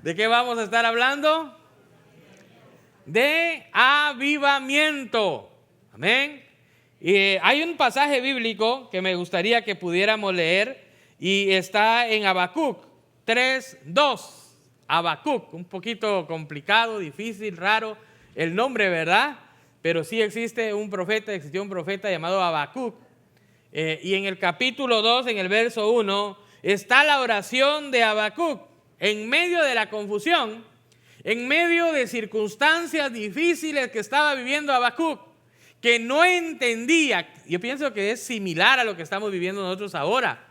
¿De qué vamos a estar hablando? De avivamiento. Amén. Hay un pasaje bíblico que me gustaría que pudiéramos leer y está en Habacuc 3:2. Habacuc, un poquito complicado, difícil, raro el nombre, ¿verdad? Pero sí existió un profeta llamado Habacuc. Y en el capítulo 2, en el verso 1, está la oración de Habacuc. En medio de la confusión, en medio de circunstancias difíciles que estaba viviendo Habacuc, que no entendía, yo pienso que es similar a lo que estamos viviendo nosotros ahora.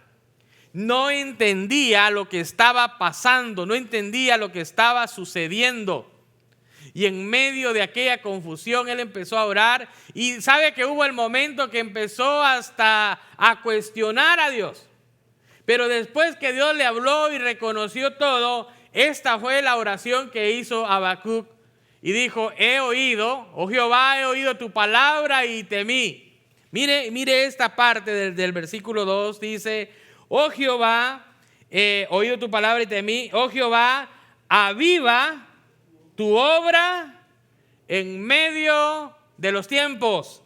No entendía lo que estaba pasando, no entendía lo que estaba sucediendo. Y en medio de aquella confusión él empezó a orar y sabe que hubo el momento que empezó hasta a cuestionar a Dios. Pero después que Dios le habló y reconoció todo, esta fue la oración que hizo Habacuc y dijo: he oído, oh Jehová, he oído tu palabra y temí. Mire esta parte del versículo 2, dice: oh Jehová, he oído tu palabra y temí. Oh Jehová, aviva tu obra en medio de los tiempos.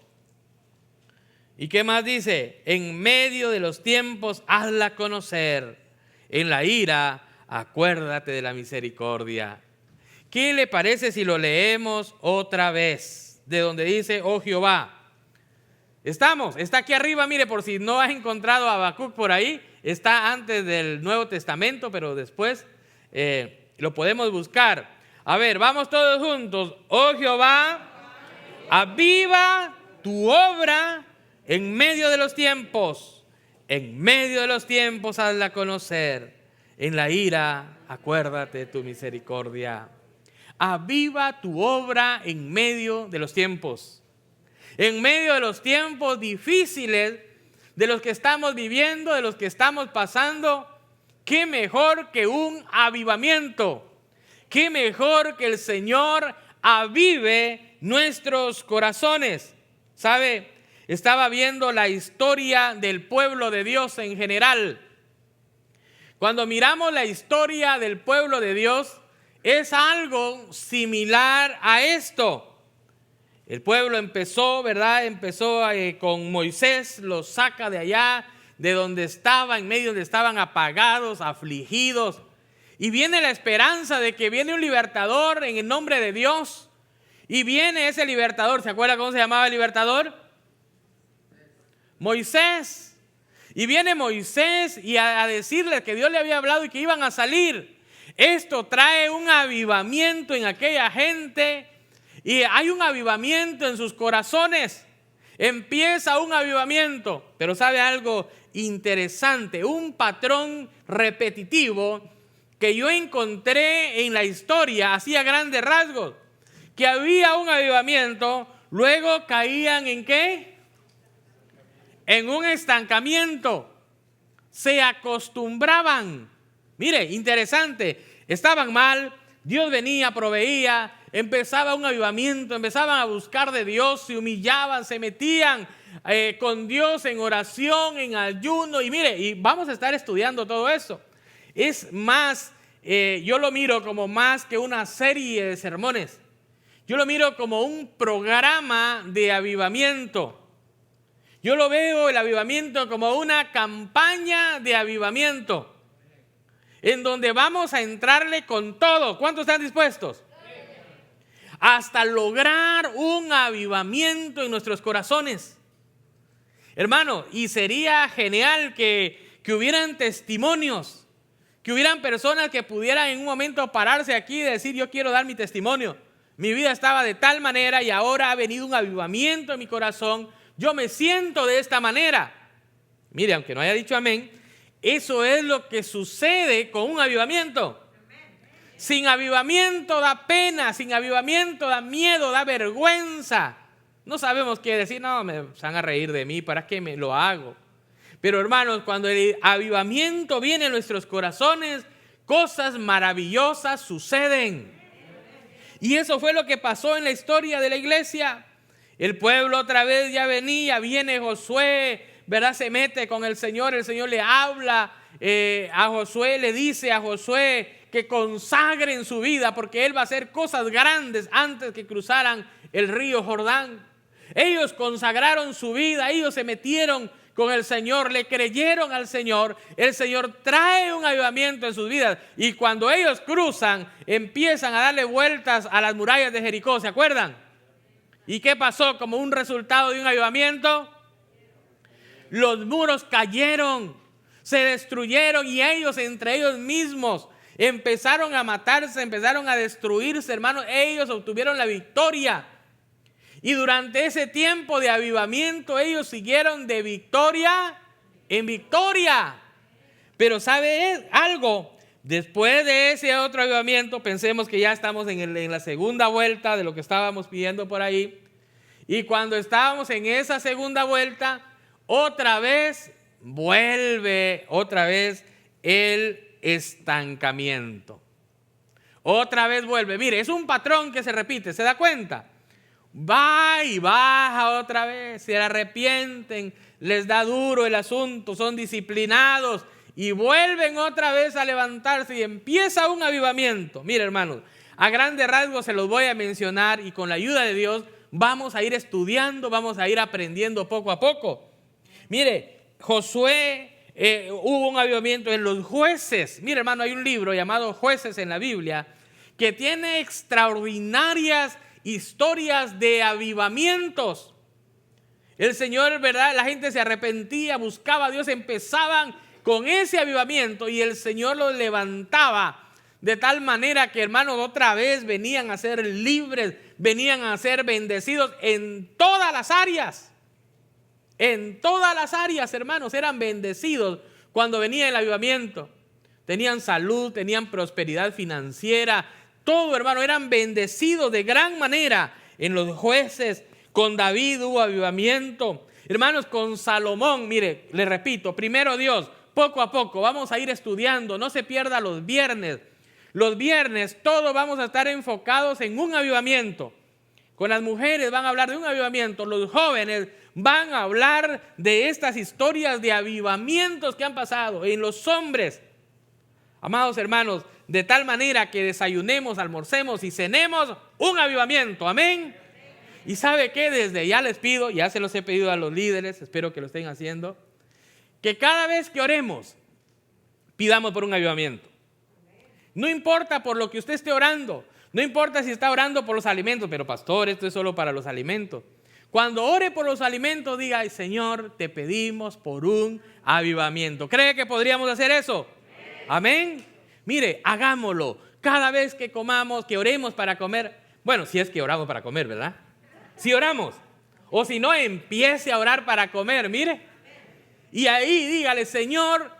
¿Y qué más dice? En medio de los tiempos hazla conocer. En la ira acuérdate de la misericordia. ¿Qué le parece si lo leemos otra vez? De donde dice: oh Jehová. Está aquí arriba, mire, por si no has encontrado a Habacuc por ahí. Está antes del Nuevo Testamento, pero después lo podemos buscar. A ver, vamos todos juntos. Oh Jehová, aviva tu obra en medio de los tiempos. En medio de los tiempos hazla conocer. En la ira acuérdate de tu misericordia. Aviva tu obra en medio de los tiempos. En medio de los tiempos difíciles de los que estamos viviendo, de los que estamos pasando, qué mejor que un avivamiento. Qué mejor que el Señor avive nuestros corazones. ¿Sabe? Estaba viendo la historia del pueblo de Dios en general. Cuando miramos la historia del pueblo de Dios, es algo similar a esto. El pueblo empezó, ¿verdad? Empezó con Moisés, los saca de allá, de donde estaba, en medio donde estaban apagados, afligidos. Y viene la esperanza de que viene un libertador en el nombre de Dios. Y viene ese libertador. ¿Se acuerda cómo se llamaba el libertador? Moisés. Y viene Moisés y a decirle que Dios le había hablado y que iban a salir. Esto trae un avivamiento en aquella gente. Y hay un avivamiento en sus corazones. Empieza un avivamiento. Pero ¿sabe algo interesante? Un patrón repetitivo que yo encontré en la historia, hacía grandes rasgos, que había un avivamiento, luego caían ¿en qué? En un estancamiento, se acostumbraban. Mire, interesante, estaban mal, Dios venía, proveía, empezaba un avivamiento, empezaban a buscar de Dios, se humillaban, se metían con Dios en oración, en ayuno, y mire, y vamos a estar estudiando todo eso. Es más, yo lo miro como más que una serie de sermones. Yo lo miro como un programa de avivamiento. Yo lo veo el avivamiento como una campaña de avivamiento. En donde vamos a entrarle con todo. ¿Cuántos están dispuestos? Hasta lograr un avivamiento en nuestros corazones. Hermano, y sería genial que hubieran testimonios. Que hubieran personas que pudieran en un momento pararse aquí y decir: yo quiero dar mi testimonio. Mi vida estaba de tal manera y ahora ha venido un avivamiento en mi corazón. Yo me siento de esta manera. Mire, aunque no haya dicho amén, eso es lo que sucede con un avivamiento. Sin avivamiento da pena, sin avivamiento da miedo, da vergüenza. No sabemos qué decir, no, me van a reír de mí, ¿para qué me lo hago? Pero hermanos, cuando el avivamiento viene en nuestros corazones, cosas maravillosas suceden. Y eso fue lo que pasó en la historia de la iglesia. El pueblo otra vez ya venía, viene Josué, ¿verdad? Se mete con el Señor le habla a Josué, le dice a Josué que consagren su vida, porque Él va a hacer cosas grandes antes que cruzaran el río Jordán. Ellos consagraron su vida, ellos se metieron con el Señor, le creyeron al Señor. El Señor trae un avivamiento en sus vidas. Y cuando ellos cruzan, empiezan a darle vueltas a las murallas de Jericó, ¿se acuerdan? ¿Y qué pasó como un resultado de un avivamiento? Los muros cayeron, se destruyeron y ellos entre ellos mismos empezaron a matarse, empezaron a destruirse, hermanos. Ellos obtuvieron la victoria. Y durante ese tiempo de avivamiento ellos siguieron de victoria en victoria. Pero ¿sabe algo? Después de ese otro avivamiento, pensemos que ya estamos en la segunda vuelta de lo que estábamos pidiendo por ahí. Y cuando estábamos en esa segunda vuelta, otra vez vuelve el estancamiento. Otra vez vuelve. Mire, es un patrón que se repite, ¿se da cuenta? Va y baja otra vez, se arrepienten, les da duro el asunto, son disciplinados y vuelven otra vez a levantarse y empieza un avivamiento. Mire, hermanos, a grandes rasgos se los voy a mencionar y con la ayuda de Dios vamos a ir estudiando, vamos a ir aprendiendo poco a poco. Mire, Josué, hubo un avivamiento en los jueces. Mire, hermano, hay un libro llamado Jueces en la Biblia que tiene extraordinarias historias de avivamientos. El Señor, ¿verdad? La gente se arrepentía, buscaba a Dios, empezaban con ese avivamiento y el Señor los levantaba de tal manera que, hermanos, otra vez venían a ser libres, venían a ser bendecidos en todas las áreas. En todas las áreas, hermanos, eran bendecidos cuando venía el avivamiento. Tenían salud, tenían prosperidad financiera, todo, hermano, eran bendecidos de gran manera. En los jueces, con David hubo avivamiento. Hermanos, con Salomón, mire, le repito, primero Dios, poco a poco, vamos a ir estudiando, no se pierda los viernes. Los viernes todos vamos a estar enfocados en un avivamiento. Con las mujeres van a hablar de un avivamiento, los jóvenes van a hablar de estas historias de avivamientos que han pasado. En los hombres, amados hermanos, de tal manera que desayunemos, almorcemos y cenemos un avivamiento. Amén. Y ¿sabe qué? Desde ya les pido, ya se los he pedido a los líderes, espero que lo estén haciendo, que cada vez que oremos, pidamos por un avivamiento. No importa por lo que usted esté orando, no importa si está orando por los alimentos, pero pastor, esto es solo para los alimentos. Cuando ore por los alimentos, diga: ay, Señor, te pedimos por un avivamiento. ¿Cree que podríamos hacer eso? Amén. Mire, hagámoslo. Cada vez que comamos, que oremos para comer. Bueno, si es que oramos para comer, ¿verdad? Si oramos. O si no, empiece a orar para comer, mire. Y ahí dígale: Señor,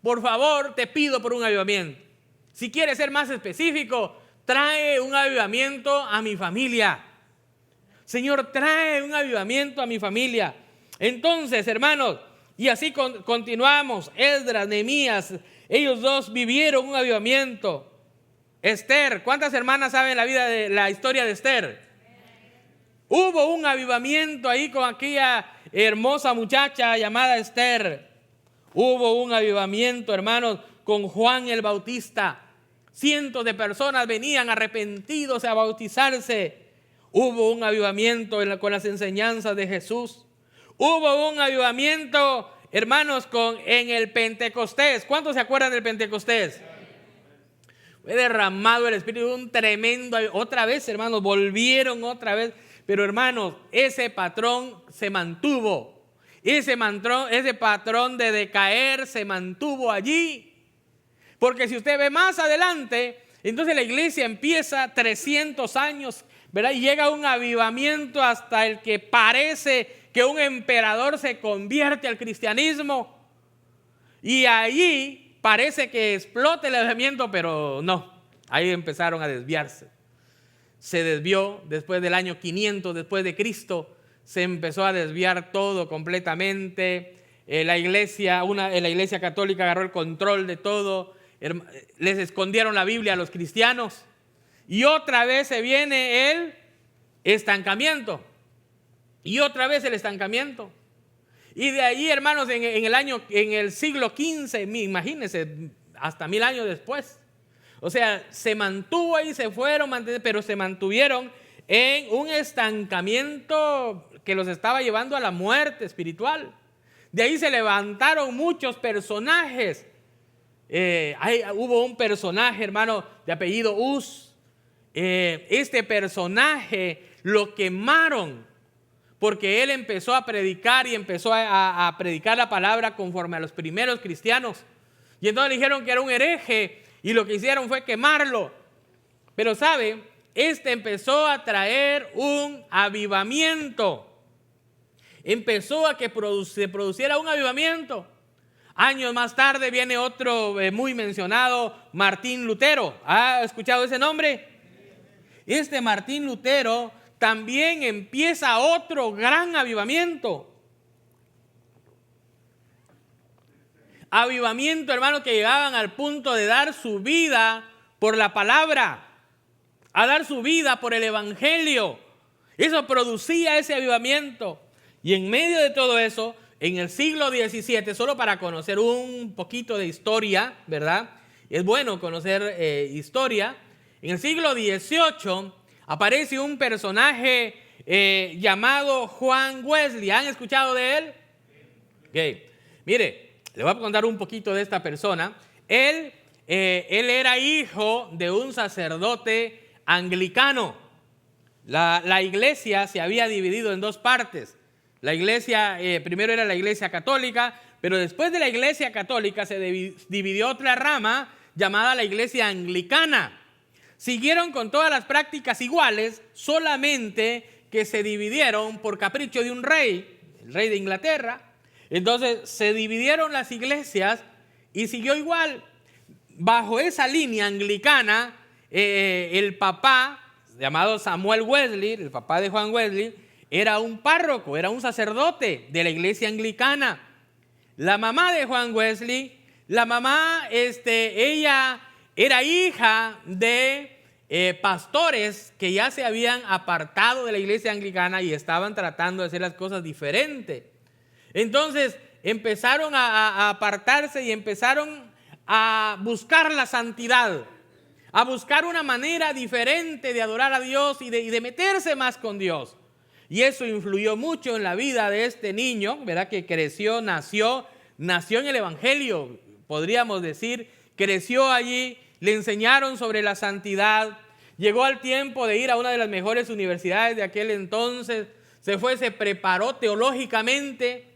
por favor, te pido por un avivamiento. Si quiere ser más específico, trae un avivamiento a mi familia. Señor, trae un avivamiento a mi familia. Entonces, hermanos, y así continuamos. Esdras, Nehemías, ellos dos vivieron un avivamiento. Esther, ¿cuántas hermanas saben la historia de Esther? Hubo un avivamiento ahí con aquella hermosa muchacha llamada Esther. Hubo un avivamiento, hermanos, con Juan el Bautista. Cientos de personas venían arrepentidos a bautizarse. Hubo un avivamiento con las enseñanzas de Jesús. Hubo un avivamiento, hermanos, en el Pentecostés. ¿Cuántos se acuerdan del Pentecostés? Fue derramado el Espíritu, un tremendo, otra vez, hermanos, volvieron otra vez. Pero, hermanos, ese patrón se mantuvo. Ese patrón de decaer se mantuvo allí. Porque si usted ve más adelante, entonces la iglesia empieza 300 años, ¿verdad? Y llega un avivamiento hasta el que parece que un emperador se convierte al cristianismo. Y allí parece que explota el avivamiento, pero no. Ahí empezaron a desviarse. Se desvió después del año 500 después de Cristo. Se empezó a desviar todo completamente. La iglesia católica agarró el control de todo. Les escondieron la Biblia a los cristianos. Y otra vez se viene el estancamiento. Y otra vez el estancamiento. Y de ahí, hermanos, en el siglo XV, imagínense, hasta 1000 años después. O sea, se mantuvo ahí, se fueron, pero se mantuvieron en un estancamiento que los estaba llevando a la muerte espiritual. De ahí se levantaron muchos personajes. Hubo un personaje, hermano, de apellido Uz. Este personaje lo quemaron porque él empezó a predicar y empezó a predicar la palabra conforme a los primeros cristianos. Y entonces le dijeron que era un hereje y lo que hicieron fue quemarlo. Pero sabe, empezó a traer un avivamiento. Empezó a que se produciera un avivamiento. Años más tarde viene otro muy mencionado, Martín Lutero. ¿Ha escuchado ese nombre? Este Martín Lutero también empieza otro gran avivamiento. Avivamiento, hermano, que llegaban al punto de dar su vida por la palabra, a dar su vida por el evangelio. Eso producía ese avivamiento. Y en medio de todo eso, en el siglo XVII, solo para conocer un poquito de historia, ¿verdad? Es bueno conocer historia. En el siglo XVIII aparece un personaje llamado Juan Wesley. ¿Han escuchado de él? Okay. Mire, le voy a contar un poquito de esta persona. Él era hijo de un sacerdote anglicano. La iglesia se había dividido en dos partes. La iglesia, primero era la iglesia católica, pero después de la iglesia católica se dividió otra rama llamada la iglesia anglicana. Siguieron con todas las prácticas iguales, solamente que se dividieron por capricho de un rey, el rey de Inglaterra. Entonces se dividieron las iglesias y siguió igual. Bajo esa línea anglicana, el papá, llamado Samuel Wesley, el papá de Juan Wesley, era un párroco, era un sacerdote de la iglesia anglicana. La mamá de Juan Wesley, ella era hija de pastores que ya se habían apartado de la iglesia anglicana y estaban tratando de hacer las cosas diferentes. Entonces empezaron a apartarse y empezaron a buscar la santidad, a buscar una manera diferente de adorar a Dios y de meterse más con Dios. Y eso influyó mucho en la vida de este niño, ¿verdad? Que creció, nació en el evangelio, podríamos decir, creció allí, le enseñaron sobre la santidad, llegó al tiempo de ir a una de las mejores universidades de aquel entonces, se preparó teológicamente,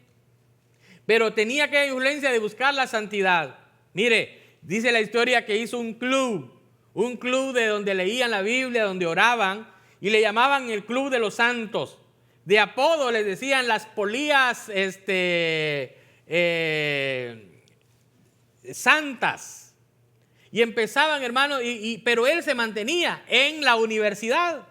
pero tenía aquella influencia de buscar la santidad. Mire, dice la historia que hizo un club de donde leían la Biblia, donde oraban, y le llamaban el Club de los Santos. De apodo les decían las polías santas. Y empezaban, hermano, pero él se mantenía en la universidad.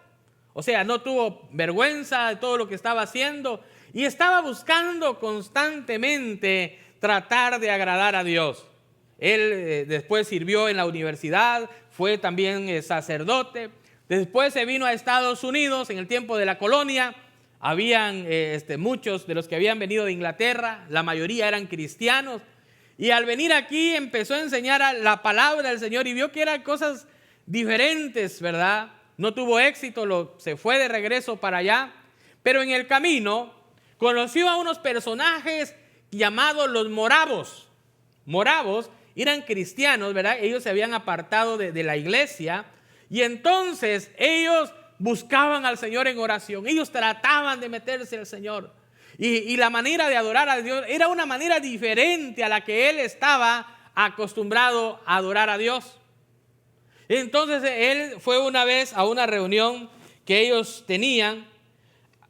O sea, no tuvo vergüenza de todo lo que estaba haciendo y estaba buscando constantemente tratar de agradar a Dios. Él después sirvió en la universidad, fue también sacerdote. Después se vino a Estados Unidos en el tiempo de la colonia. Habían muchos de los que habían venido de Inglaterra, la mayoría eran cristianos. Y al venir aquí empezó a enseñar la palabra del Señor y vio que eran cosas diferentes, ¿verdad? No tuvo éxito, se fue de regreso para allá. Pero en el camino conoció a unos personajes llamados los moravos. Moravos eran cristianos, ¿verdad? Ellos se habían apartado de la iglesia y entonces ellos buscaban al Señor en oración. Ellos trataban de meterse al Señor. Y la manera de adorar a Dios era una manera diferente a la que él estaba acostumbrado a adorar a Dios. Entonces él fue una vez a una reunión que ellos tenían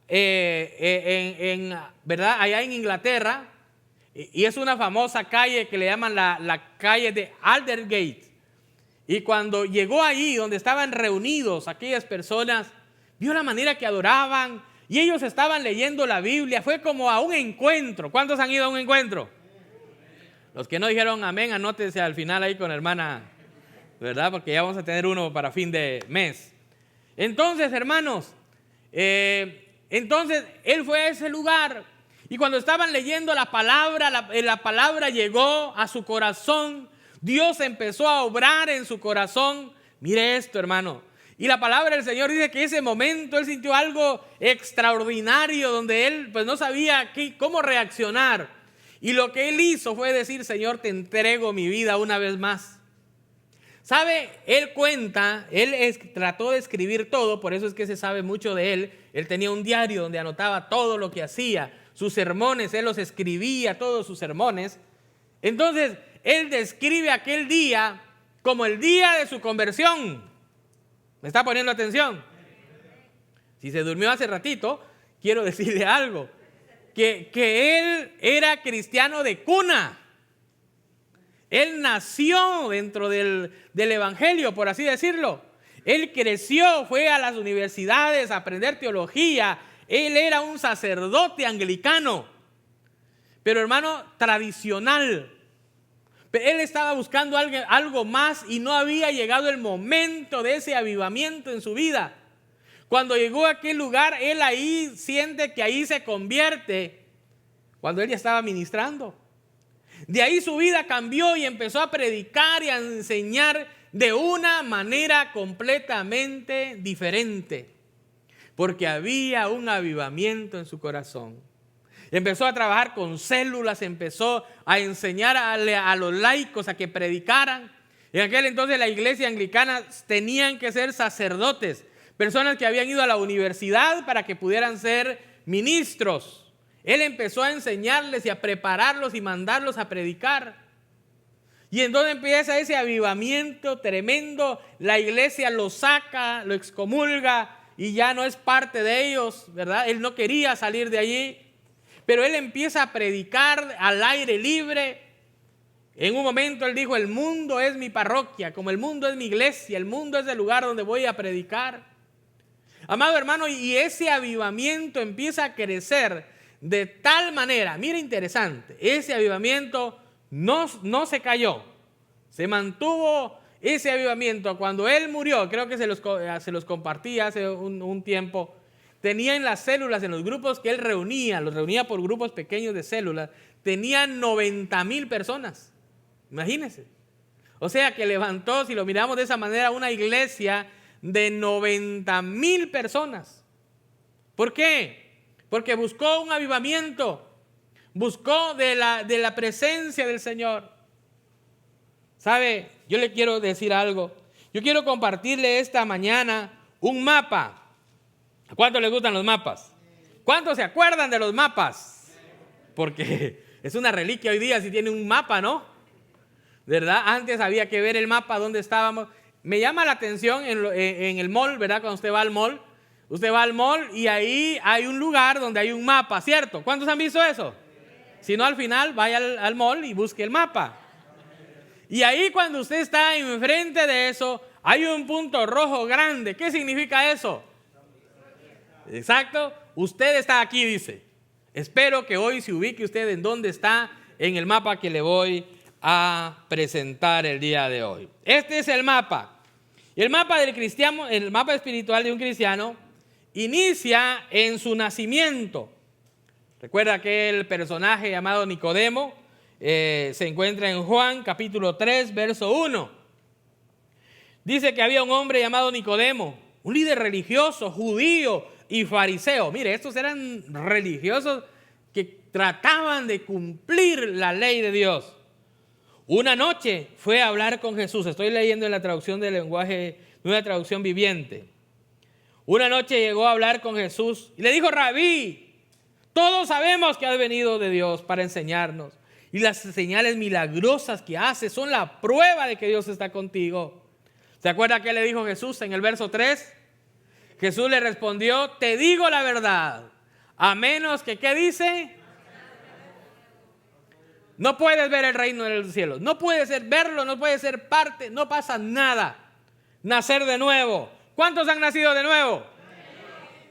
¿verdad? Allá en Inglaterra, y es una famosa calle que le llaman la calle de Aldergate. Y cuando llegó allí donde estaban reunidos aquellas personas, vio la manera que adoraban y ellos estaban leyendo la Biblia. Fue como a un encuentro. ¿Cuántos han ido a un encuentro? Los que no dijeron amén, anótense al final ahí con la hermana, ¿verdad? Porque ya vamos a tener uno para fin de mes. Entonces, hermanos, entonces él fue a ese lugar y cuando estaban leyendo la palabra, la palabra llegó a su corazón Dios empezó a obrar en su corazón. Mire esto, hermano. Y la palabra del Señor dice que ese momento él sintió algo extraordinario donde él pues no sabía cómo reaccionar. Y lo que él hizo fue decir: Señor, te entrego mi vida una vez más. ¿Sabe? Él cuenta, trató de escribir todo, por eso es que se sabe mucho de él. Él tenía un diario donde anotaba todo lo que hacía, sus sermones, él los escribía, todos sus sermones. Entonces, él describe aquel día como el día de su conversión. ¿Me está poniendo atención? Si se durmió hace ratito, quiero decirle algo. Que él era cristiano de cuna. Él nació dentro del evangelio, por así decirlo. Él creció, fue a las universidades a aprender teología. Él era un sacerdote anglicano, pero hermano, tradicional. Pero él estaba buscando algo más y no había llegado el momento de ese avivamiento en su vida. Cuando llegó a aquel lugar, él ahí siente que ahí se convierte cuando él ya estaba ministrando. De ahí su vida cambió y empezó a predicar y a enseñar de una manera completamente diferente, porque había un avivamiento en su corazón. Empezó a trabajar con células, empezó a enseñar a los laicos a que predicaran. En aquel entonces la iglesia anglicana tenían que ser sacerdotes, personas que habían ido a la universidad para que pudieran ser ministros. Él empezó a enseñarles y a prepararlos y mandarlos a predicar. Y entonces empieza ese avivamiento tremendo. La iglesia lo saca, lo excomulga y ya no es parte de ellos, ¿verdad? Él no quería salir de allí, pero él empieza a predicar al aire libre. En un momento él dijo: el mundo es mi parroquia, como el mundo es mi iglesia, el mundo es el lugar donde voy a predicar. Amado hermano, y ese avivamiento empieza a crecer de tal manera, mira, interesante, ese avivamiento no se cayó, se mantuvo ese avivamiento. Cuando él murió, creo que se los compartí hace un tiempo, tenía en las células, en los grupos que él reunía, los reunía por grupos pequeños de células, tenían 90,000 personas, imagínense. O sea que levantó, si lo miramos de esa manera, una iglesia de 90,000 personas. ¿Por qué? Porque buscó un avivamiento, buscó de la presencia del Señor. ¿Sabe? Yo le quiero decir algo. Yo quiero compartirle esta mañana un mapa. ¿A cuántos les gustan los mapas? ¿Cuántos se acuerdan de los mapas? Porque es una reliquia hoy día si tiene un mapa, ¿no? ¿Verdad? Antes había que ver el mapa, dónde estábamos. Me llama la atención en el mall, ¿verdad? Cuando usted va al mall. Usted va al mall y ahí hay un lugar donde hay un mapa, ¿cierto? ¿Cuántos han visto eso? Si no, al final vaya al mall y busque el mapa. Y ahí cuando usted está enfrente de eso, hay un punto rojo grande. ¿Qué significa eso? Exacto. Usted está aquí, dice. Espero que hoy se ubique usted en dónde está en el mapa que le voy a presentar el día de hoy. Este es el mapa. El mapa del cristiano, el mapa espiritual de un cristiano, inicia en su nacimiento. Recuerda aquel personaje llamado Nicodemo, se encuentra en Juan capítulo 3, verso 1. Dice que había un hombre llamado Nicodemo, un líder religioso, judío y fariseo. Mire, estos eran religiosos que trataban de cumplir la ley de Dios. Una noche fue a hablar con Jesús. Estoy leyendo en la traducción del lenguaje, de una traducción viviente. Una noche llegó a hablar con Jesús y le dijo: Rabí, todos sabemos que has venido de Dios para enseñarnos. Y las señales milagrosas que haces son la prueba de que Dios está contigo. ¿Se acuerda qué le dijo Jesús en el verso 3? Jesús le respondió: te digo la verdad, a menos que, ¿qué dice? No puedes ver el reino de los cielos. No puedes verlo, no puedes ser parte, no pasa nada. Nacer de nuevo. ¿Cuántos han nacido de nuevo?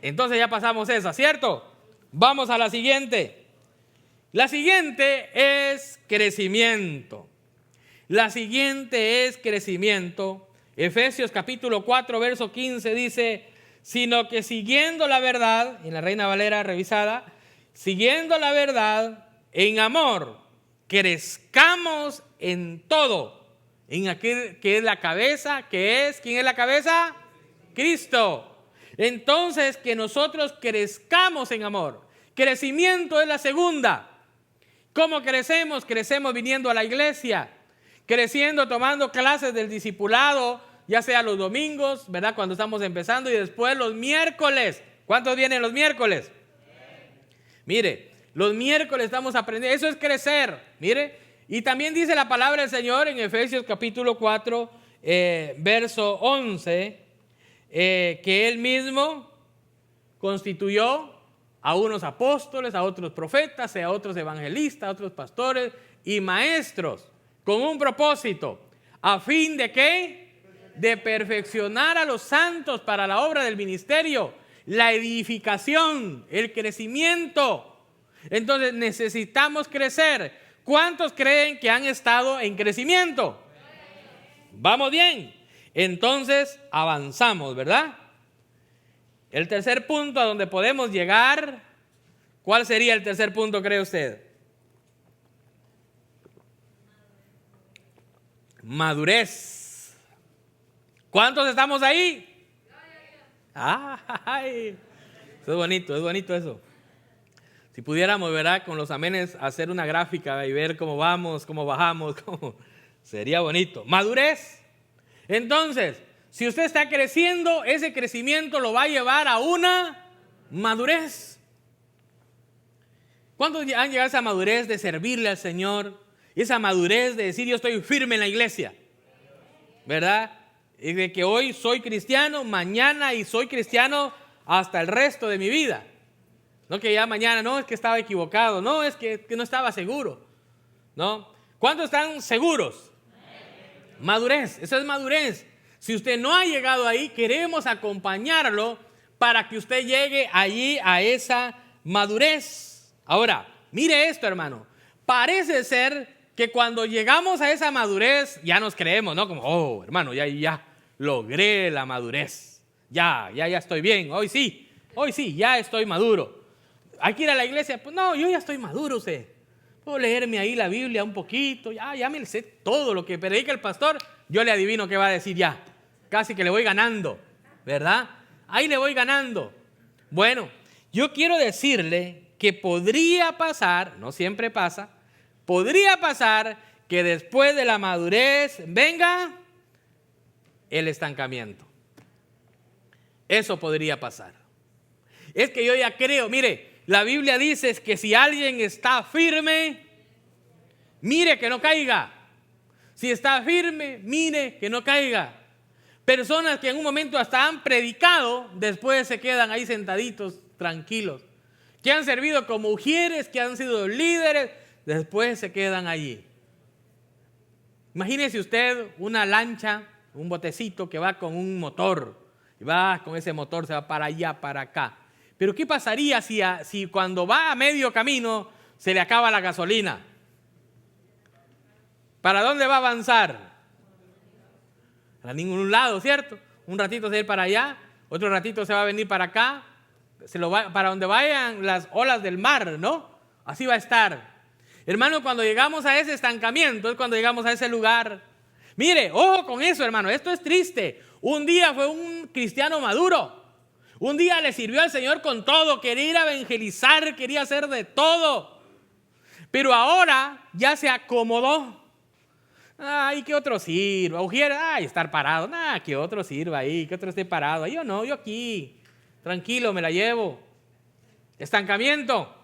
Entonces ya pasamos esa, ¿cierto? Vamos a la siguiente. La siguiente es crecimiento. La siguiente es crecimiento. Efesios capítulo 4, verso 15 dice: sino que siguiendo la verdad, en la Reina Valera revisada, siguiendo la verdad en amor, crezcamos en todo en aquel que es la cabeza, ¿quién es la cabeza? Cristo. Entonces, que nosotros crezcamos en amor. Crecimiento es la segunda. ¿Cómo crecemos? Crecemos viniendo a la iglesia, creciendo tomando clases del discipulado, ya sea los domingos, ¿verdad? Cuando estamos empezando, y después los miércoles. ¿Cuántos vienen los miércoles? Mire, los miércoles estamos aprendiendo, eso es crecer, mire. Y también dice la palabra del Señor en Efesios capítulo 4, verso 11, que Él mismo constituyó a unos apóstoles, a otros profetas, a otros evangelistas, a otros pastores y maestros, con un propósito, ¿a fin de qué? De perfeccionar a los santos para la obra del ministerio, la edificación, el crecimiento. Entonces necesitamos crecer. ¿Cuántos creen que han estado en crecimiento? Vamos bien. Entonces avanzamos, ¿verdad? El tercer punto a donde podemos llegar, ¿cuál sería el tercer punto, cree usted? Madurez. ¿Cuántos estamos ahí? ¡Ay! Eso es bonito eso. Si pudiéramos, ¿verdad?, con los amenes hacer una gráfica y ver cómo vamos, cómo bajamos, sería bonito. Madurez. Entonces, si usted está creciendo, ese crecimiento lo va a llevar a una madurez. ¿Cuántos han llegado a esa madurez de servirle al Señor? Esa madurez de decir, yo estoy firme en la iglesia, ¿verdad? Y de que hoy soy cristiano, mañana y soy cristiano hasta el resto de mi vida. No que ya mañana, no, es que estaba equivocado, no, es que no estaba seguro, ¿no? ¿Cuántos están seguros? Madurez, esa es madurez. Si usted no ha llegado ahí, queremos acompañarlo para que usted llegue allí a esa madurez. Ahora, mire esto, hermano. Parece ser que cuando llegamos a esa madurez, ya nos creemos, ¿no? Como, oh, hermano, ya logré la madurez. Ya estoy bien, hoy sí, ya estoy maduro. Hay que ir a la iglesia, pues no, yo ya estoy maduro, usted. Puedo leerme ahí la Biblia un poquito, ya me sé todo lo que predica el pastor, yo le adivino qué va a decir ya. Casi que le voy ganando, ¿verdad? Ahí le voy ganando. Bueno, yo quiero decirle que podría pasar, no siempre pasa, podría pasar que después de la madurez venga el estancamiento. Eso podría pasar. Es que yo ya creo, mire, la Biblia dice que si alguien está firme, mire que no caiga. Si está firme, mire que no caiga. Personas que en un momento hasta han predicado, después se quedan ahí sentaditos, tranquilos. Que han servido como ujieres, que han sido líderes, después se quedan allí. Imagínese usted una lancha, un botecito que va con un motor. Y va con ese motor, se va para allá, para acá. Pero ¿qué pasaría si cuando va a medio camino se le acaba la gasolina? ¿Para dónde va a avanzar? A ningún lado, ¿cierto? Un ratito se va a ir para allá, otro ratito se va a venir para acá, para donde vayan las olas del mar, ¿no? Así va a estar. Hermano, cuando llegamos a ese estancamiento, es cuando llegamos a ese lugar. Mire, ojo con eso, hermano, esto es triste. Un día fue un cristiano maduro. Un día le sirvió al Señor con todo, quería ir a evangelizar, quería hacer de todo. Pero ahora ya se acomodó. Ay, que otro sirva. Ujiera, estar parado. Que otro sirva ahí, que otro esté parado. Yo no, yo aquí. Tranquilo, me la llevo. Estancamiento.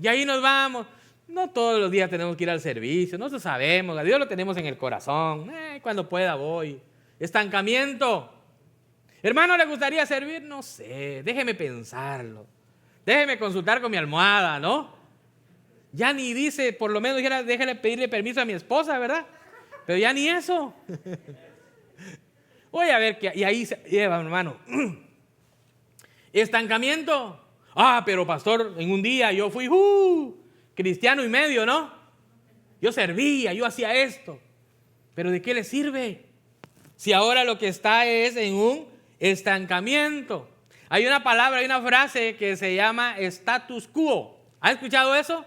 Y ahí nos vamos. No todos los días tenemos que ir al servicio. Nosotros sabemos, a Dios lo tenemos en el corazón. Cuando pueda voy. Estancamiento. Hermano, ¿le gustaría servir? No sé, déjeme pensarlo. Déjeme consultar con mi almohada, ¿no? Ya ni dice, por lo menos déjele pedirle permiso a mi esposa, ¿verdad? Pero ya ni eso. Voy a ver qué. Y ahí lleva, hermano. Estancamiento. Pero pastor, en un día yo fui cristiano y medio, ¿no? Yo servía, yo hacía esto. ¿Pero de qué le sirve? Si ahora lo que está es en un estancamiento. Hay una palabra, hay una frase que se llama status quo. ¿Ha escuchado eso?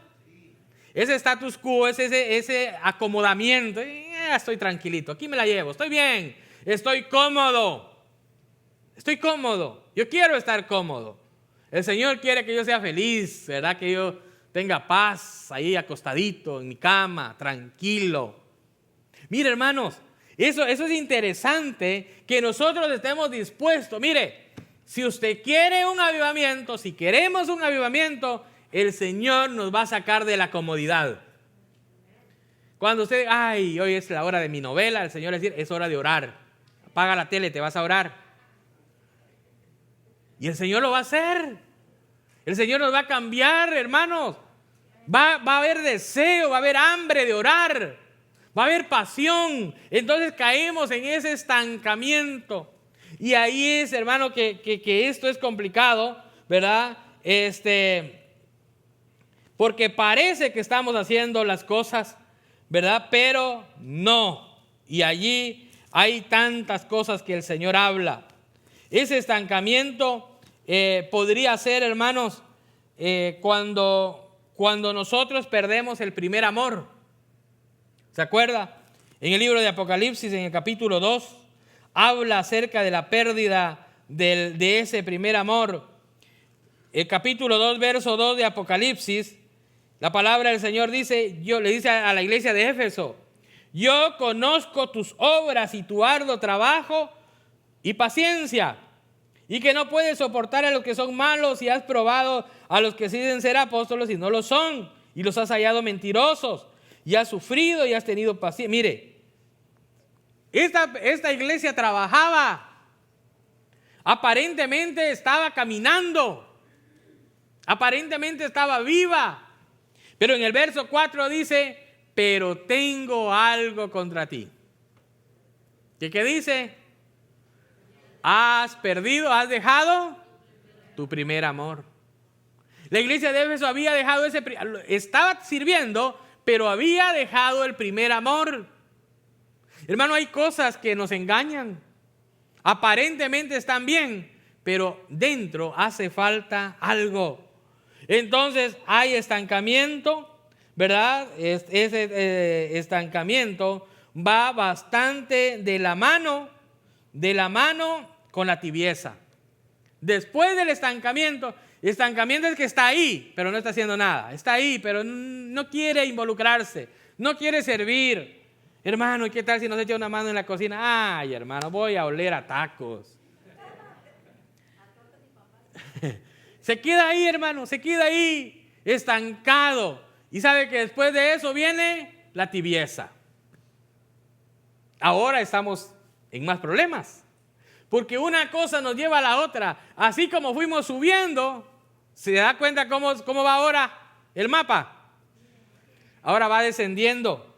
ese status quo, ese acomodamiento. Estoy tranquilito, aquí me la llevo, estoy bien, estoy cómodo. Estoy cómodo, yo quiero estar cómodo. El Señor quiere que yo sea feliz, ¿verdad? Que yo tenga paz ahí acostadito en mi cama, tranquilo. Mire, hermanos, eso es interesante que nosotros estemos dispuestos. Mire, si usted quiere un avivamiento, si queremos un avivamiento, el Señor nos va a sacar de la comodidad. Cuando usted, hoy es la hora de mi novela, el Señor va a decir, es hora de orar. Apaga la tele, te vas a orar. Y el Señor lo va a hacer. El Señor nos va a cambiar, hermanos. Va a haber deseo, va a haber hambre de orar. Va a haber pasión. Entonces caemos en ese estancamiento. Y ahí es, hermano, que esto es complicado, ¿verdad? Porque parece que estamos haciendo las cosas, ¿verdad? Pero no. Y allí hay tantas cosas que el Señor habla. Ese estancamiento podría ser, hermanos, cuando nosotros perdemos el primer amor. ¿Se acuerda? En el libro de Apocalipsis, en el capítulo 2, habla acerca de la pérdida de ese primer amor. El capítulo 2, verso 2 de Apocalipsis, la palabra del Señor le dice a la iglesia de Éfeso, yo conozco tus obras y tu arduo trabajo y paciencia, y que no puedes soportar a los que son malos, y has probado a los que dicen ser apóstoles y no lo son, y los has hallado mentirosos, y has sufrido y has tenido paciencia. Mire, esta iglesia trabajaba, aparentemente estaba caminando, aparentemente estaba viva, pero en el verso 4 dice, pero tengo algo contra ti. ¿Qué dice? Has perdido, has dejado tu primer amor. La iglesia de Éfeso había dejado estaba sirviendo, pero había dejado el primer amor. Hermano, hay cosas que nos engañan. Aparentemente están bien, pero dentro hace falta algo. Entonces hay estancamiento, ¿verdad? Ese estancamiento va bastante de la mano con la tibieza. Después del estancamiento es que está ahí, pero no está haciendo nada. Está ahí, pero no quiere involucrarse, no quiere servir. Hermano, ¿qué tal si nos echa una mano en la cocina? Ay, hermano, voy a oler a tacos. Se queda ahí, hermano, se queda ahí, estancado. Y sabe que después de eso viene la tibieza. Ahora estamos en más problemas, porque una cosa nos lleva a la otra. Así como fuimos subiendo, ¿se da cuenta cómo va ahora el mapa? Ahora va descendiendo.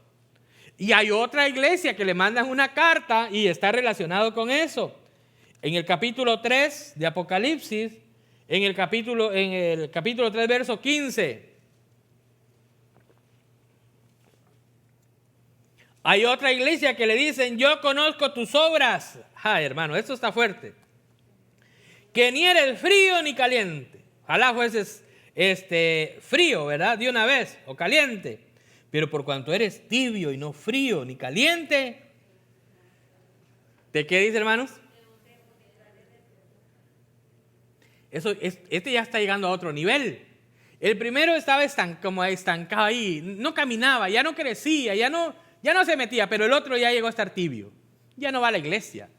Y hay otra iglesia que le mandan una carta y está relacionado con eso. En el capítulo 3 de Apocalipsis, en el capítulo 3, verso 15. Hay otra iglesia que le dicen, yo conozco tus obras. Hermano, esto está fuerte. Que ni eres frío ni caliente. Ojalá fueses frío, ¿verdad? De una vez, o caliente. Pero por cuanto eres tibio y no frío ni caliente, ¿de qué dice, hermanos? Este ya está llegando a otro nivel. El primero estaba estancado ahí, no caminaba, ya no crecía, ya no se metía, pero el otro ya llegó a estar tibio. Ya no va a la iglesia.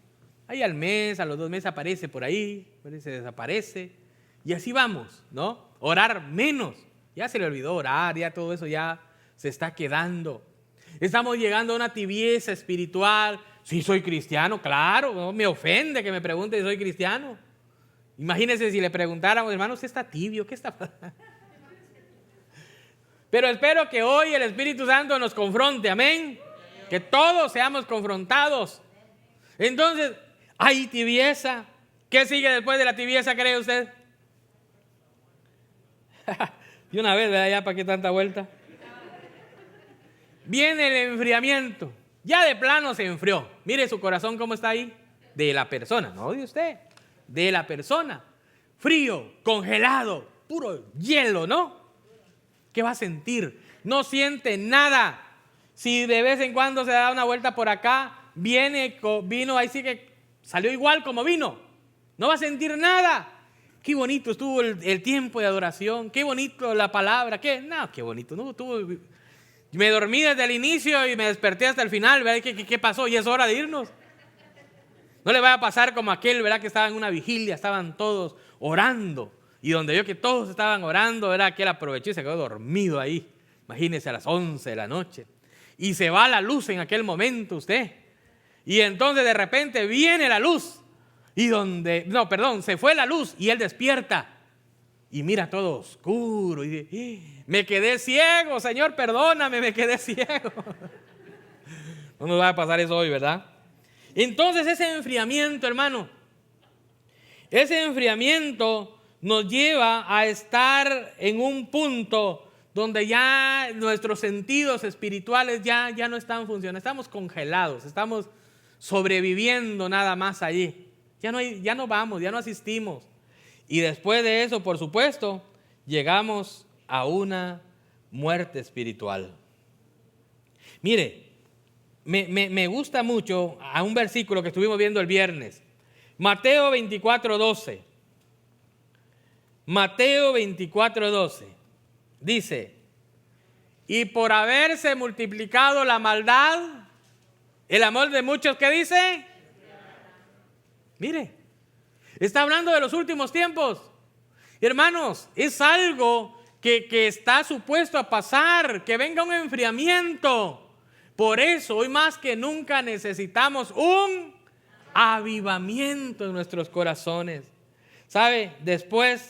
Ahí al mes, a los 2 meses aparece por ahí, se desaparece. Y así vamos, ¿no? Orar menos. Ya se le olvidó orar, ya todo eso ya se está quedando. Estamos llegando a una tibieza espiritual. Sí, soy cristiano, claro, no me ofende que me pregunte si soy cristiano. Imagínense si le preguntáramos, hermano, ¿usted está tibio? ¿Qué está pasando? Pero espero que hoy el Espíritu Santo nos confronte, amén. Que todos seamos confrontados. Entonces, hay tibieza. ¿Qué sigue después de la tibieza, cree usted? De una vez, ¿verdad? Ya, ¿para qué tanta vuelta? Viene el enfriamiento. Ya de plano se enfrió. Mire su corazón cómo está ahí. De la persona, no de usted. De la persona. Frío, congelado, puro hielo, ¿no? ¿Qué va a sentir? no siente nada. Si de vez en cuando se da una vuelta por acá, vino, ahí sí que salió igual como vino. No va a sentir nada. Qué bonito estuvo el tiempo de adoración, qué bonito la palabra, qué bonito. No, me dormí desde el inicio y me desperté hasta el final, ¿verdad? ¿Qué pasó? Y es hora de irnos. No le vaya a pasar como aquel, ¿verdad? Que estaba en una vigilia, estaban todos orando. Y donde vio que todos estaban orando, ¿verdad? Aquel aprovechó y se quedó dormido ahí. Imagínese a las 11 de la noche. Y se va la luz en aquel momento usted. Y entonces de repente viene la luz. Se fue la luz y él despierta. Y mira todo oscuro. Y dice, me quedé ciego, Señor, perdóname, me quedé ciego. No nos va a pasar eso hoy, ¿verdad? Entonces ese enfriamiento, hermano, ese enfriamiento nos lleva a estar en un punto donde ya nuestros sentidos espirituales ya no están funcionando. Estamos congelados, estamos sobreviviendo nada más allí. Ya no vamos, ya no asistimos. Y después de eso, por supuesto, llegamos a una muerte espiritual. Mire, me gusta mucho a un versículo que estuvimos viendo el viernes. Mateo 24:12. Mateo 24:12. Dice, y por haberse multiplicado la maldad, el amor de muchos, ¿qué dice? Mire, está hablando de los últimos tiempos. Hermanos, es algo que está supuesto a pasar, que venga un enfriamiento. Por eso, hoy más que nunca necesitamos un avivamiento en nuestros corazones. ¿Sabe?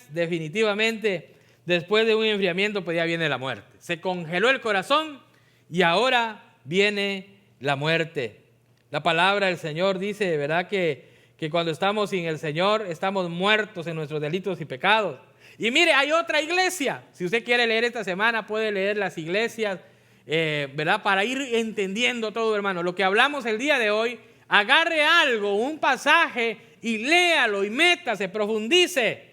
Definitivamente, después de un enfriamiento, pues ya viene la muerte. Se congeló el corazón y ahora viene la muerte. La palabra del Señor dice, ¿verdad? Que cuando estamos sin el Señor, estamos muertos en nuestros delitos y pecados. Y mire, hay otra iglesia. Si usted quiere leer esta semana, puede leer las iglesias, ¿verdad? Para ir entendiendo todo, hermano. Lo que hablamos el día de hoy, agarre algo, un pasaje y léalo y métase, profundice.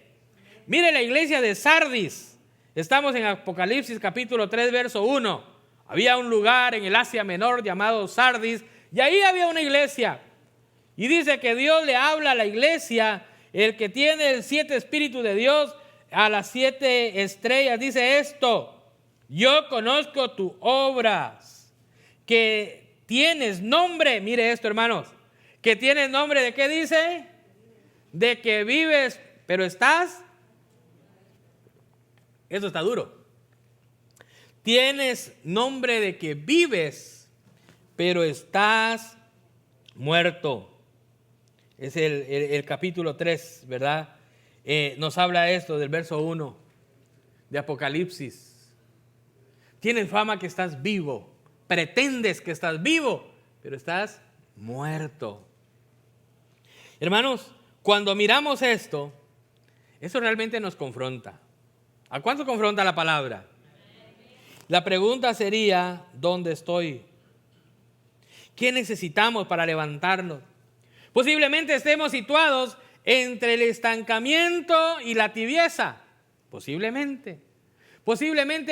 Mire la iglesia de Sardis. Estamos en Apocalipsis capítulo 3, verso 1. Había un lugar en el Asia Menor llamado Sardis y ahí había una iglesia. Y dice que Dios le habla a la iglesia, el que tiene el 7 espíritus de Dios, a las 7 estrellas, dice esto: yo conozco tus obras, que tienes nombre, mire esto, hermanos, que tienes nombre de qué dice, de que vives, pero estás, eso está duro, tienes nombre de que vives, pero estás muerto. Es el capítulo 3, ¿verdad? Nos habla esto del verso 1 de Apocalipsis. Tienes fama que estás vivo, pretendes que estás vivo, pero estás muerto. Hermanos, cuando miramos esto, eso realmente nos confronta. ¿A cuánto confronta la palabra? La pregunta sería, ¿dónde estoy? ¿Qué necesitamos para levantarnos? Posiblemente estemos situados entre el estancamiento y la tibieza. Posiblemente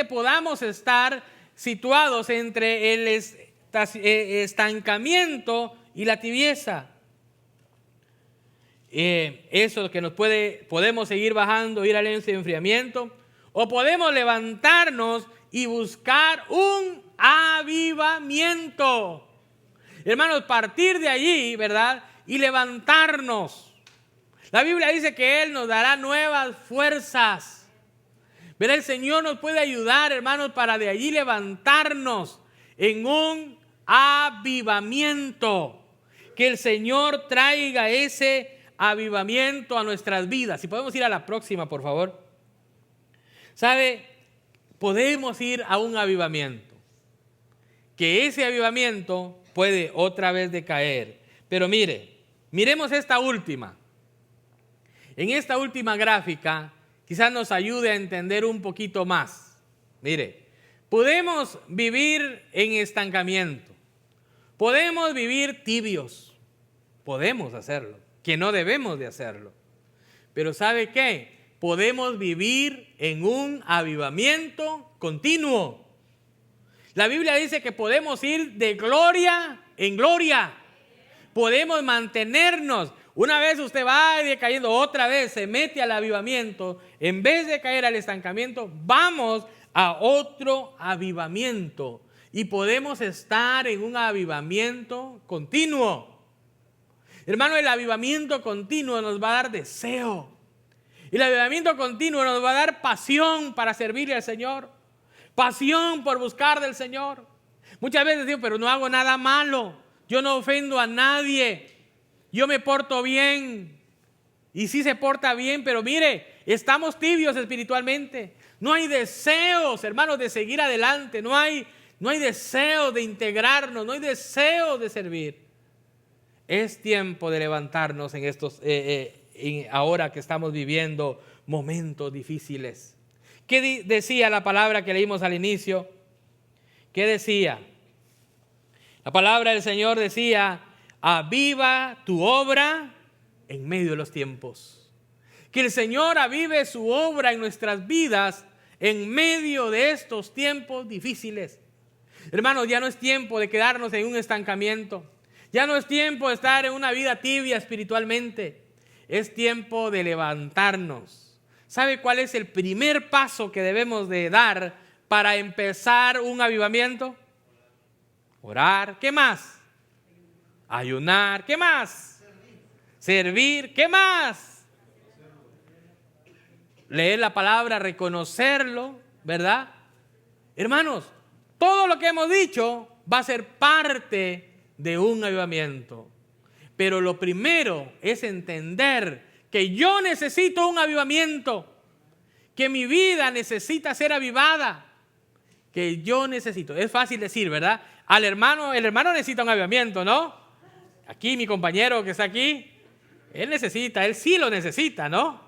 podamos estar situados entre el estancamiento y la tibieza. Eso que podemos seguir bajando, ir al enfriamiento, o podemos levantarnos y buscar un avivamiento. Hermanos, partir de allí, ¿verdad? Y levantarnos. La Biblia dice que Él nos dará nuevas fuerzas. Pero el Señor nos puede ayudar, hermanos, para de allí levantarnos en un avivamiento. Que el Señor traiga ese avivamiento a nuestras vidas. Si podemos ir a la próxima, por favor. ¿Sabe? Podemos ir a un avivamiento. Que ese avivamiento puede otra vez decaer. Pero miremos esta última. En esta última gráfica quizás nos ayude a entender un poquito más. Mire, podemos vivir en estancamiento. Podemos vivir tibios. Podemos hacerlo, que no debemos de hacerlo. Pero ¿sabe qué? Podemos vivir en un avivamiento continuo. La Biblia dice que podemos ir de gloria en gloria. Podemos mantenernos. Una vez usted va decayendo, otra vez se mete al avivamiento. En vez de caer al estancamiento, vamos a otro avivamiento. Y podemos estar en un avivamiento continuo. Hermano, el avivamiento continuo nos va a dar deseo. El avivamiento continuo nos va a dar pasión para servirle al Señor. Pasión por buscar del Señor. Muchas veces digo, pero no hago nada malo. Yo no ofendo a nadie. Yo me porto bien. Y sí se porta bien, pero mire, estamos tibios espiritualmente. No hay deseos, hermanos, de seguir adelante. No hay deseo de integrarnos. No hay deseo de servir. Es tiempo de levantarnos en estos, ahora que estamos viviendo momentos difíciles. ¿Qué decía la palabra que leímos al inicio? ¿Qué decía? La palabra del Señor decía: aviva tu obra en medio de los tiempos. Que el Señor avive su obra en nuestras vidas en medio de estos tiempos difíciles. Hermanos, ya no es tiempo de quedarnos en un estancamiento. Ya no es tiempo de estar en una vida tibia espiritualmente. Es tiempo de levantarnos. ¿Sabe cuál es el primer paso que debemos de dar para empezar un avivamiento? Orar. ¿Qué más? Ayunar. ¿Qué más? Servir. ¿Qué más? Leer la palabra, reconocerlo, ¿verdad? Hermanos, todo lo que hemos dicho va a ser parte de un avivamiento. Pero lo primero es entender que yo necesito un avivamiento, que mi vida necesita ser avivada, que yo necesito. Es fácil decir, ¿verdad? El hermano necesita un avivamiento, ¿no? Aquí mi compañero que está aquí, él sí lo necesita, ¿no?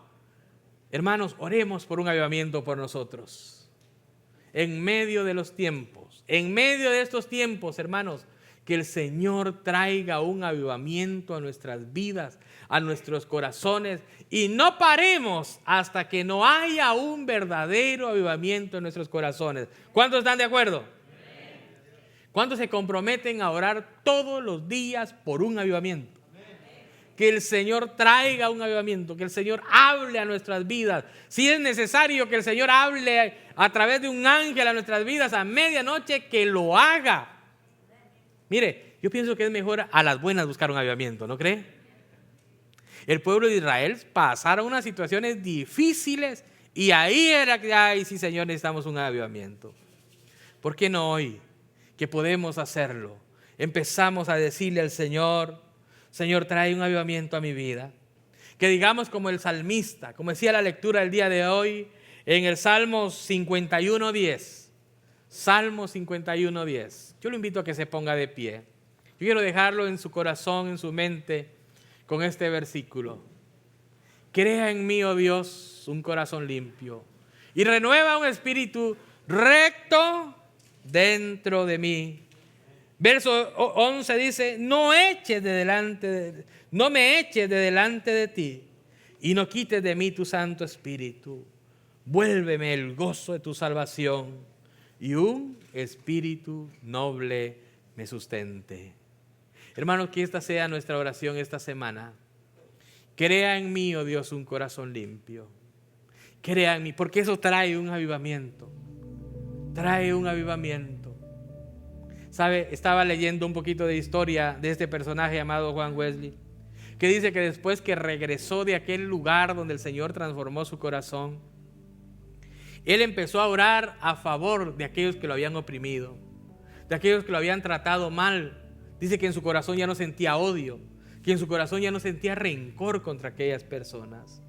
Hermanos, oremos por un avivamiento por nosotros. En medio de los tiempos, en medio de estos tiempos, hermanos, que el Señor traiga un avivamiento a nuestras vidas, a nuestros corazones, y no paremos hasta que no haya un verdadero avivamiento en nuestros corazones. ¿Cuántos están de acuerdo? ¿Cuántos se comprometen a orar todos los días por un avivamiento? Que el Señor traiga un avivamiento, que el Señor hable a nuestras vidas. Si es necesario que el Señor hable a través de un ángel a nuestras vidas a medianoche, que lo haga. Mire, yo pienso que es mejor a las buenas buscar un avivamiento, ¿no cree? El pueblo de Israel pasaron unas situaciones difíciles y ahí era que, ay, sí, Señor, necesitamos un avivamiento. ¿Por qué no hoy, que podemos hacerlo? Empezamos a decirle al Señor: Señor, trae un avivamiento a mi vida. Que digamos como el salmista, como decía la lectura del día de hoy, en el Salmo 51:10. Salmo 51:10. Yo lo invito a que se ponga de pie. Yo quiero dejarlo en su corazón, en su mente, con este versículo. Crea en mí, oh Dios, un corazón limpio y renueva un espíritu recto dentro de mí. Verso 11 dice: no me eches de delante de ti y no quites de mí tu Santo Espíritu. Vuélveme el gozo de tu salvación y un espíritu noble me sustente. Hermanos, que esta sea nuestra oración esta semana. Crea en mí, oh Dios, un corazón limpio. Crea en mí, porque eso trae un avivamiento. Trae un avivamiento. ¿Sabe? Estaba leyendo un poquito de historia de este personaje llamado Juan Wesley, que dice que después que regresó de aquel lugar donde el Señor transformó su corazón, él empezó a orar a favor de aquellos que lo habían oprimido, de aquellos que lo habían tratado mal. Dice que en su corazón ya no sentía odio, que en su corazón ya no sentía rencor contra aquellas personas.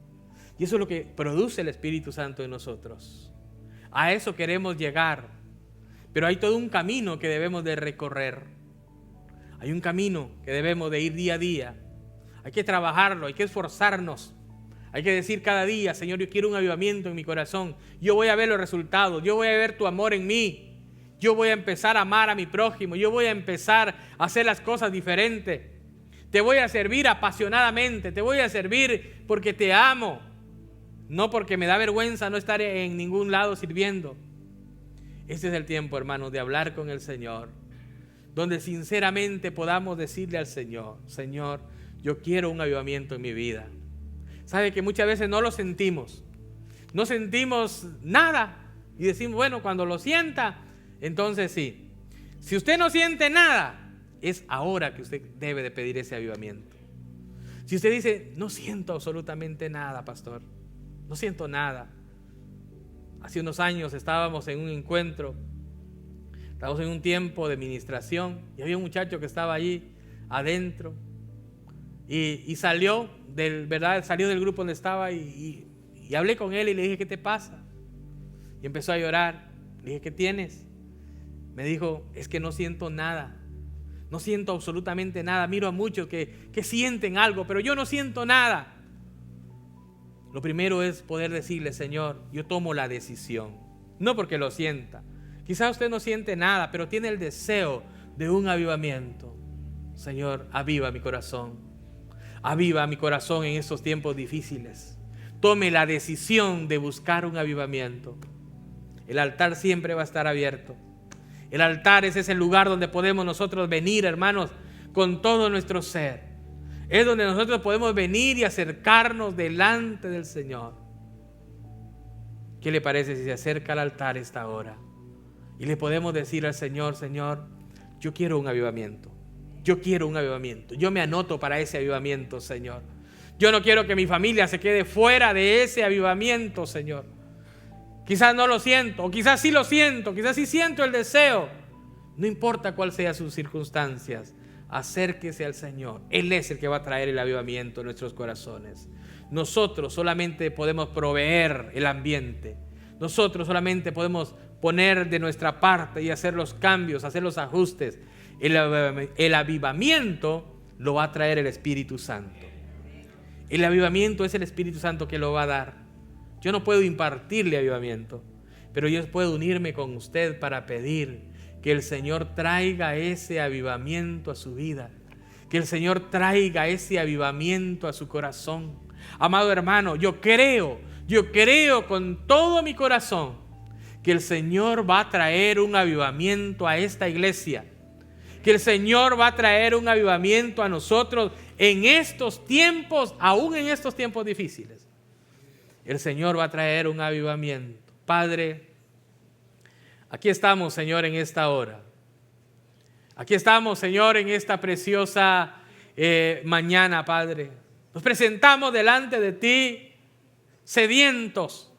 Y eso es lo que produce el Espíritu Santo en nosotros. A eso queremos llegar. Pero hay todo un camino que debemos de recorrer. Hay un camino que debemos de ir día a día. Hay que trabajarlo, hay que esforzarnos. Hay que decir cada día: Señor, yo quiero un avivamiento en mi corazón. Yo voy a ver los resultados. Yo voy a ver tu amor en mí. Yo voy a empezar a amar a mi prójimo. Yo voy a empezar a hacer las cosas diferentes. Te voy a servir apasionadamente. Te voy a servir porque te amo. No porque me da vergüenza no estar en ningún lado sirviendo. Este es el tiempo, hermanos, de hablar con el Señor, donde sinceramente podamos decirle al Señor: Señor, yo quiero un avivamiento en mi vida. Sabe que muchas veces no lo sentimos, no sentimos nada y decimos, bueno, cuando lo sienta, entonces sí. Si usted no siente nada, es ahora que usted debe de pedir ese avivamiento. Si usted dice, no siento absolutamente nada, pastor, no siento nada. Hace unos años estábamos en un encuentro, estábamos en un tiempo de ministración y había un muchacho que estaba allí adentro y salió del grupo donde estaba y hablé con él y le dije, ¿qué te pasa? Y empezó a llorar. Le dije, ¿qué tienes? Me dijo, es que no siento nada. No siento absolutamente nada. Miro a muchos que sienten algo, pero yo no siento nada. Lo primero es poder decirle, Señor, yo tomo la decisión. No porque lo sienta. Quizás usted no siente nada, pero tiene el deseo de un avivamiento. Señor, aviva mi corazón. Aviva mi corazón en estos tiempos difíciles. Tome la decisión de buscar un avivamiento. El altar siempre va a estar abierto. El altar es ese lugar donde podemos nosotros venir, hermanos, con todo nuestro ser. Es donde nosotros podemos venir y acercarnos delante del Señor. ¿Qué le parece si se acerca al altar esta hora? Y le podemos decir al Señor, Señor, yo quiero un avivamiento. Yo quiero un avivamiento. Yo me anoto para ese avivamiento, Señor. Yo no quiero que mi familia se quede fuera de ese avivamiento, Señor. Quizás no lo siento, o quizás sí lo siento, quizás sí siento el deseo. No importa cuál sean sus circunstancias, acérquese al Señor. Él es el que va a traer el avivamiento en nuestros corazones. Nosotros solamente podemos proveer el ambiente. Nosotros solamente podemos poner de nuestra parte y hacer los cambios, hacer los ajustes. El avivamiento lo va a traer el Espíritu Santo. El avivamiento es el Espíritu Santo que lo va a dar. Yo no puedo impartirle avivamiento, pero yo puedo unirme con usted para pedir que el Señor traiga ese avivamiento a su vida, que el Señor traiga ese avivamiento a su corazón. Amado hermano, yo creo con todo mi corazón que el Señor va a traer un avivamiento a esta iglesia, que el Señor va a traer un avivamiento a nosotros en estos tiempos, aún en estos tiempos difíciles. El Señor va a traer un avivamiento. Padre, aquí estamos, Señor, en esta hora. Aquí estamos, Señor, en esta preciosa mañana, Padre. Nos presentamos delante de ti, sedientos.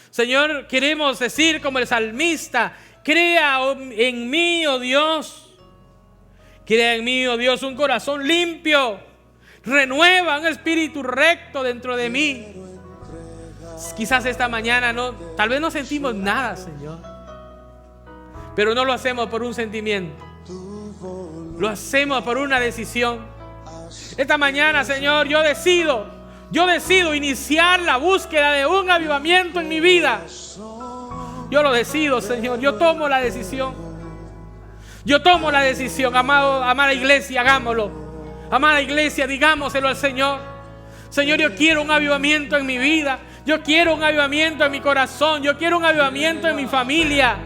Señor, queremos decir como el salmista, crea en mí, oh Dios. Crea en mí, oh Dios, un corazón limpio. Renueva un espíritu recto dentro de mí. Quizás esta mañana tal vez no sentimos nada, Señor, pero no lo hacemos por un sentimiento, lo hacemos por una decisión. Esta mañana, Señor, yo decido iniciar la búsqueda de un avivamiento en mi vida. Yo lo decido, Señor, yo tomo la decisión. Yo tomo la decisión, amada iglesia, hagámoslo. Amada iglesia, digámoselo al Señor. Señor, yo quiero un avivamiento en mi vida. Yo quiero un avivamiento en mi corazón. Yo quiero un avivamiento en mi familia.